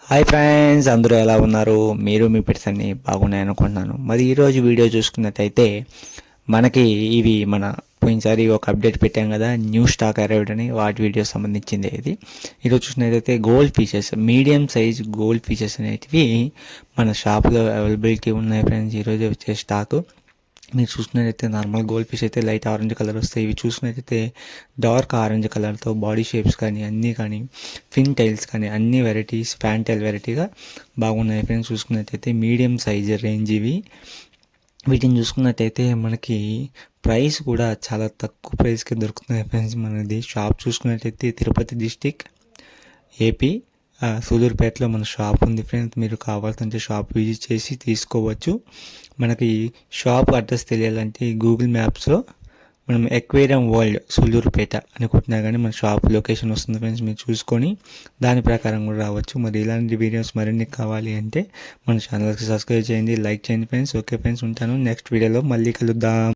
Hi friends, అందరూ ఎలా ఉన్నారు? మీరు మీ పెట్స్ అన్ని బాగున్నాయి అనుకుంటున్నాను. మరి ఈరోజు వీడియో చూసుకున్నట్టయితే మనకి ఇవి మన పోయినసారి ఒక అప్డేట్ పెట్టాం కదా, న్యూ స్టాక్ అరైవ్డ్ అని, వాటి వీడియో సంబంధించింది ఇది. ఈరోజు చూసినట్టయితే gold fishes, medium size gold fishes అనేటివి మన షాప్లో అవైలబిలిటీ ఉన్నాయి ఫ్రెండ్స్. ఈరోజు వచ్చే స్టాకు మీరు చూసినట్టయితే నార్మల్ గోల్డ్ ఫిష్ అయితే లైట్ ఆరెంజ్ కలర్ వస్తాయి. ఇవి చూసినట్టయితే డార్క్ ఆరెంజ్ కలర్తో బాడీ షేప్స్ కానీ అన్నీ కానీ ఫిన్ టైల్స్ కానీ అన్ని వెరైటీస్ ఫ్యాన్ టైల్ వెరైటీగా బాగున్నాయి ఫ్రెండ్స్. చూసుకున్నట్టయితే మీడియం సైజ్ రేంజ్ ఇవి. వీటిని చూసుకున్నట్టయితే మనకి ప్రైస్ కూడా చాలా తక్కువ ప్రైస్కి దొరుకుతున్నాయి ఫ్రెండ్స్. మనది షాప్ చూసుకున్నట్టయితే తిరుపతి డిస్టిక్, ఏపీ, సూలూరుపేటలో మన షాప్ ఉంది ఫ్రెండ్స్. మీరు కావాల్సింటే షాప్ విజిట్ చేసి తీసుకోవచ్చు. మనకి షాప్ అడ్రస్ తెలియాలంటే గూగుల్ మ్యాప్స్లో మనం ఎక్వేరియం వరల్డ్ సూలూరుపేట అని కొట్టినా కానీ మన షాప్ లొకేషన్ వస్తుంది ఫ్రెండ్స్. మీరు చూసుకొని దాని ప్రకారం కూడా రావచ్చు. మరి ఇలాంటి వీడియోస్ మరిన్ని కావాలి అంటే మన ఛానల్కి సబ్స్క్రైబ్ చేయండి, లైక్ చేయండి ఫ్రెండ్స్. ఓకే ఫ్రెండ్స్, ఉంటాను. నెక్స్ట్ వీడియోలో మళ్ళీ కలుద్దాం.